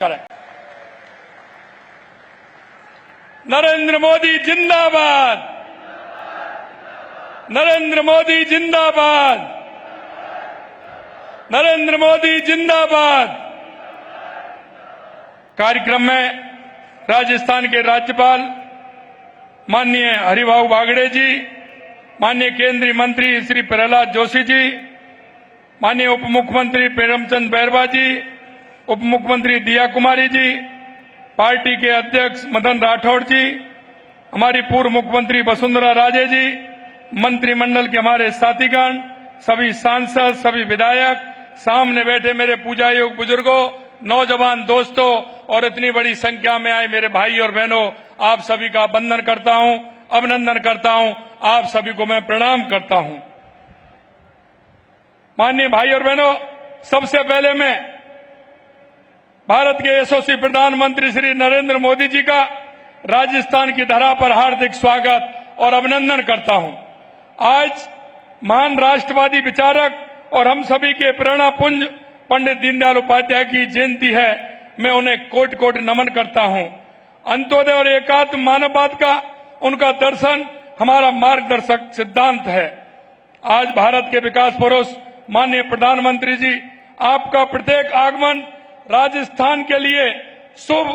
करें। नरेंद्र मोदी जिंदाबाद, नरेंद्र मोदी जिंदाबाद, नरेंद्र मोदी जिंदाबाद। कार्यक्रम में राजस्थान के राज्यपाल माननीय हरिभाऊ बागड़े जी, माननीय केंद्रीय मंत्री श्री प्रहलाद जोशी जी, माननीय उप मुख्यमंत्री प्रेमचंद बैरवा जी, उप मुख्यमंत्री दिया कुमारी जी, पार्टी के अध्यक्ष मदन राठौड़ जी, हमारी पूर्व मुख्यमंत्री वसुंधरा राजे जी, मंत्रिमंडल के हमारे साथीगण, सभी सांसद, सभी विधायक, सामने बैठे मेरे पूजा योग बुजुर्गों, नौजवान दोस्तों और इतनी बड़ी संख्या में आए मेरे भाई और बहनों, आप सभी का वंदन करता हूं, अभिनंदन करता हूं, आप सभी को मैं प्रणाम करता हूं। माननीय भाई और बहनों, सबसे पहले मैं भारत के यशस्वी प्रधानमंत्री श्री नरेंद्र मोदी जी का राजस्थान की धरा पर हार्दिक स्वागत और अभिनंदन करता हूं। आज महान राष्ट्रवादी विचारक और हम सभी के प्रेरणा पुंज पंडित दीनदयाल उपाध्याय की जयंती है। मैं उन्हें कोटि कोटि नमन करता हूं। अंत्योदय और एकात्म मानववाद का उनका दर्शन हमारा मार्गदर्शक सिद्धांत है। आज भारत के विकास पुरुष माननीय प्रधानमंत्री जी, आपका प्रत्येक आगमन राजस्थान के लिए शुभ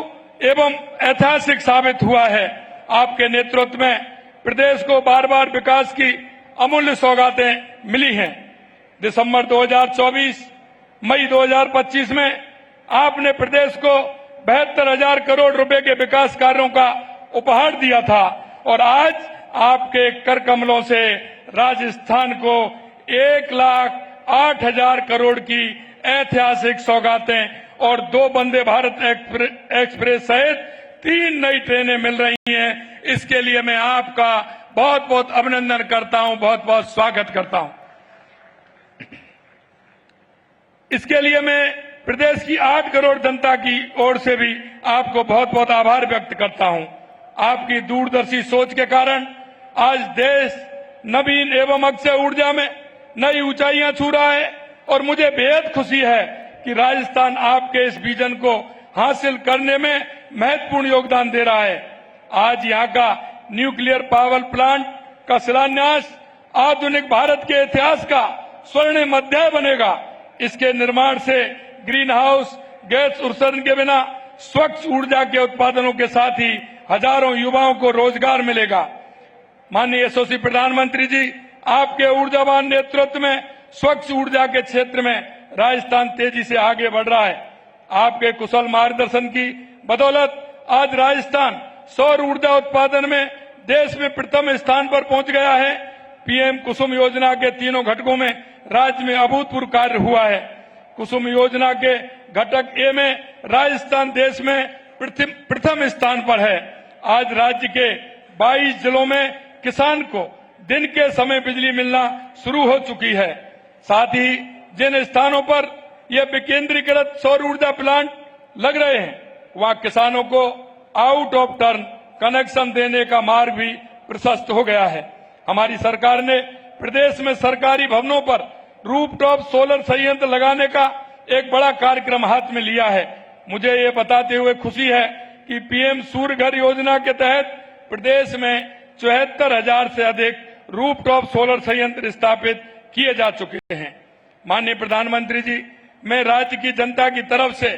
एवं ऐतिहासिक साबित हुआ है। आपके नेतृत्व में प्रदेश को बार बार विकास की अमूल्य सौगातें मिली हैं। दिसंबर 2024, मई 2025 में आपने प्रदेश को 72,000 करोड़ रुपए के विकास कार्यों का उपहार दिया था और आज आपके कर कमलों से राजस्थान को 1,08,000 करोड़ की ऐतिहासिक सौगातें और 2 वंदे भारत एक्सप्रेस सहित 3 नई ट्रेनें मिल रही हैं। इसके लिए मैं आपका बहुत बहुत अभिनंदन करता हूं, बहुत बहुत स्वागत करता हूं। इसके लिए मैं प्रदेश की 8 करोड़ जनता की ओर से भी आपको बहुत बहुत आभार व्यक्त करता हूं। आपकी दूरदर्शी सोच के कारण आज देश नवीन एवं अक्षय ऊर्जा में नई ऊंचाइयां छू रहा है और मुझे बेहद खुशी है कि राजस्थान आपके इस विजन को हासिल करने में महत्वपूर्ण योगदान दे रहा है। आज यहां का न्यूक्लियर पावर प्लांट का शिलान्यास आधुनिक भारत के इतिहास का स्वर्णिम अध्याय बनेगा। इसके निर्माण से ग्रीन हाउस गैस उत्सर्जन के बिना स्वच्छ ऊर्जा के उत्पादनों के साथ ही हजारों युवाओं को रोजगार मिलेगा। माननीय यशस्वी प्रधानमंत्री जी, आपके ऊर्जावान नेतृत्व में स्वच्छ ऊर्जा के क्षेत्र में राजस्थान तेजी से आगे बढ़ रहा है। आपके कुशल मार्गदर्शन की बदौलत आज राजस्थान सौर ऊर्जा उत्पादन में देश में प्रथम स्थान पर पहुंच गया है। पीएम कुसुम योजना के तीनों घटकों में राज्य में अभूतपूर्व कार्य हुआ है। कुसुम योजना के घटक ए में राजस्थान देश में प्रथम स्थान पर है। आज राज्य के 22 जिलों में किसान को दिन के समय बिजली मिलना शुरू हो चुकी है। साथ ही जिन स्थानों पर यह विकेंद्रीकृत सौर ऊर्जा प्लांट लग रहे हैं, वहां किसानों को आउट ऑफ टर्न कनेक्शन देने का मार्ग भी प्रशस्त हो गया है। हमारी सरकार ने प्रदेश में सरकारी भवनों पर रूफटॉप सोलर संयंत्र लगाने का एक बड़ा कार्यक्रम हाथ में लिया है। मुझे ये बताते हुए खुशी है कि पीएम सूर्य घर योजना के तहत प्रदेश में 74,000 से अधिक रूफटॉप सोलर संयंत्र स्थापित किए जा चुके हैं। माननीय प्रधानमंत्री जी, मैं राज्य की जनता की तरफ से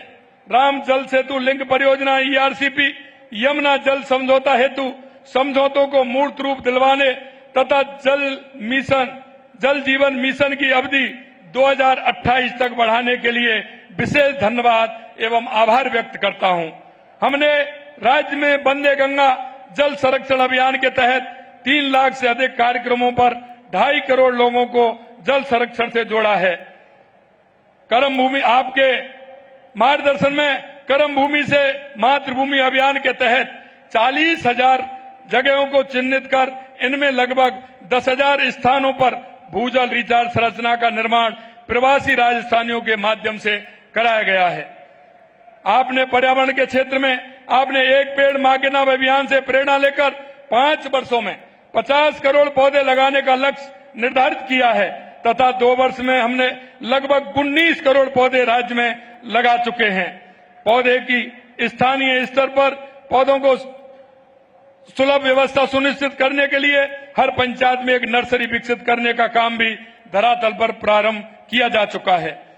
राम जल सेतु लिंक परियोजना ईआरसीपी, यमुना जल समझौता हेतु समझौतों को मूर्त रूप दिलवाने तथा जल जीवन मिशन की अवधि 2028 तक बढ़ाने के लिए विशेष धन्यवाद एवं आभार व्यक्त करता हूं। हमने राज्य में वंदे गंगा जल संरक्षण अभियान के तहत 3 लाख से अधिक कार्यक्रमों पर 2.5 करोड़ लोगों को जल संरक्षण से जोड़ा है। कर्म भूमि, आपके मार्गदर्शन में कर्म भूमि से मातृभूमि अभियान के तहत 40,000 जगहों को चिन्हित कर इनमें लगभग 10,000 स्थानों पर भूजल रिचार्ज संरचना का निर्माण प्रवासी राजस्थानियों के माध्यम से कराया गया है। आपने पर्यावरण के क्षेत्र में आपने एक पेड़ मां के नाम अभियान से प्रेरणा लेकर 5 वर्षों में 50 करोड़ पौधे लगाने का लक्ष्य निर्धारित किया है तथा 2 वर्ष में हमने लगभग 19 करोड़ पौधे राज्य में लगा चुके हैं। पौधे की स्थानीय स्तर पर पौधों को सुलभ व्यवस्था सुनिश्चित करने के लिए हर पंचायत में एक नर्सरी विकसित करने का काम भी धरातल पर प्रारंभ किया जा चुका है।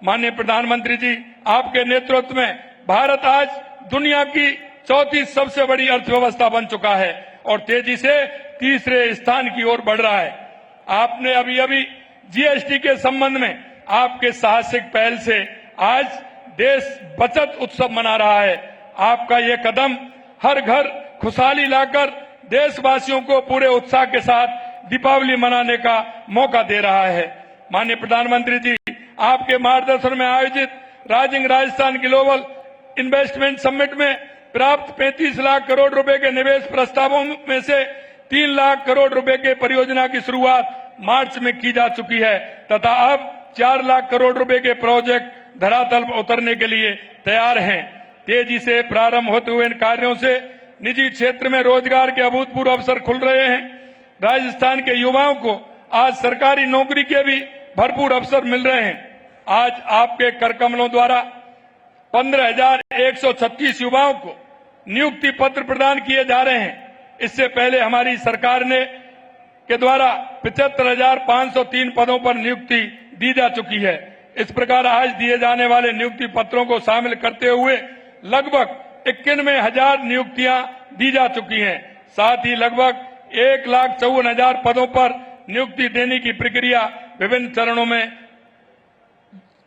माननीय प्रधानमंत्री जी, आपके नेतृत्व में भारत आज दुनिया की चौथी सबसे बड़ी अर्थव्यवस्था बन चुका है और तेजी से तीसरे स्थान की ओर बढ़ रहा है। आपने अभी अभी जीएसटी के संबंध में आपके साहसिक पहल से आज देश बचत उत्सव मना रहा है। आपका ये कदम हर घर खुशहाली लाकर देशवासियों को पूरे उत्साह के साथ दीपावली मनाने का मौका दे रहा है। माननीय प्रधानमंत्री जी, आपके मार्गदर्शन में आयोजित rising Rajasthan global investment summit में प्राप्त 35 लाख करोड़ रुपए के निवेश प्रस्तावों में से 3 लाख करोड़ रुपए के परियोजना की शुरुआत मार्च में की जा चुकी है तथा अब 4 लाख करोड़ रुपए के प्रोजेक्ट धरातल पर उतरने के लिए तैयार हैं। तेजी से प्रारंभ होते हुए इन कार्यों से निजी क्षेत्र में रोजगार के अभूतपूर्व अवसर खुल रहे हैं। राजस्थान के युवाओं को आज सरकारी नौकरी के भी भरपूर अवसर मिल रहे हैं। आज आपके कर कमलों द्वारा 15,136 युवाओं को नियुक्ति पत्र प्रदान किए जा रहे हैं। इससे पहले हमारी सरकार ने के द्वारा 75,503 पदों पर नियुक्ति दी जा चुकी है। इस प्रकार आज दिए जाने वाले नियुक्ति पत्रों को शामिल करते हुए लगभग 91,000 नियुक्तियां दी जा चुकी हैं। साथ ही लगभग 1,54,000 पदों पर नियुक्ति देने की प्रक्रिया विभिन्न चरणों में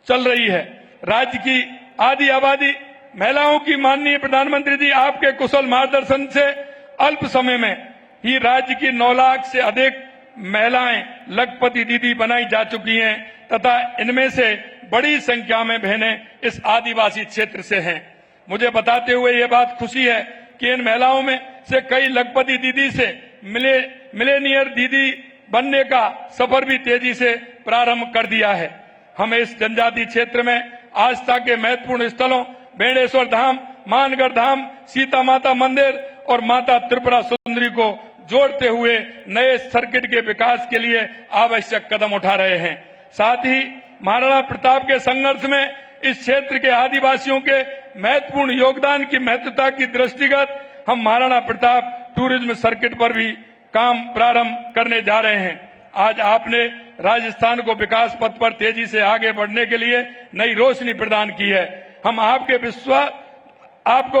चल रही है। राज्य की आधी आबादी महिलाओं की माननीय प्रधानमंत्री जी, आपके कुशल मार्गदर्शन से अल्प समय में ही राज्य की 9 लाख से अधिक महिलाएं लखपति दीदी बनाई जा चुकी हैं तथा इनमें से बड़ी संख्या में बहनें इस आदिवासी क्षेत्र से हैं। मुझे बताते हुए ये बात खुशी है कि इन महिलाओं में से कई लखपति दीदी से मिलेनियर दीदी बनने का सफर भी तेजी से प्रारंभ कर दिया है। हम इस जनजातीय क्षेत्र में आस्था के महत्वपूर्ण स्थलों बेणेश्वर धाम, मानगढ़ धाम, सीता माता मंदिर और माता त्रिपुरा सुंदरी को जोड़ते हुए नए सर्किट के विकास के लिए आवश्यक कदम उठा रहे हैं। साथ ही महाराणा प्रताप के संघर्ष में इस क्षेत्र के आदिवासियों के महत्वपूर्ण योगदान की महत्वता की दृष्टिगत हम महाराणा प्रताप टूरिज्म सर्किट पर भी काम प्रारंभ करने जा रहे हैं। आज आपने राजस्थान को विकास पथ पर तेजी से आगे बढ़ने के लिए नई रोशनी प्रदान की है। हम आपको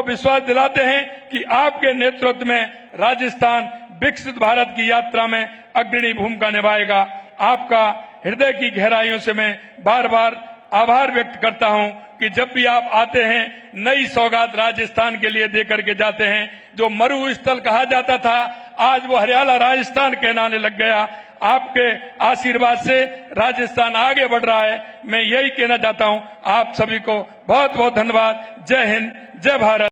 विश्वास दिलाते हैं कि आपके नेतृत्व में राजस्थान विकसित भारत की यात्रा में अग्रणी भूमिका निभाएगा। आपका हृदय की गहराइयों से मैं बार बार आभार व्यक्त करता हूं कि जब भी आप आते हैं नई सौगात राजस्थान के लिए देकर के जाते हैं। जो मरु स्थल कहा जाता था आज वो हरियाला राजस्थान कहलाने लग गया। आपके आशीर्वाद से राजस्थान आगे बढ़ रहा है। मैं यही कहना चाहता हूं। आप सभी को बहुत बहुत धन्यवाद। जय हिंद, जय भारत।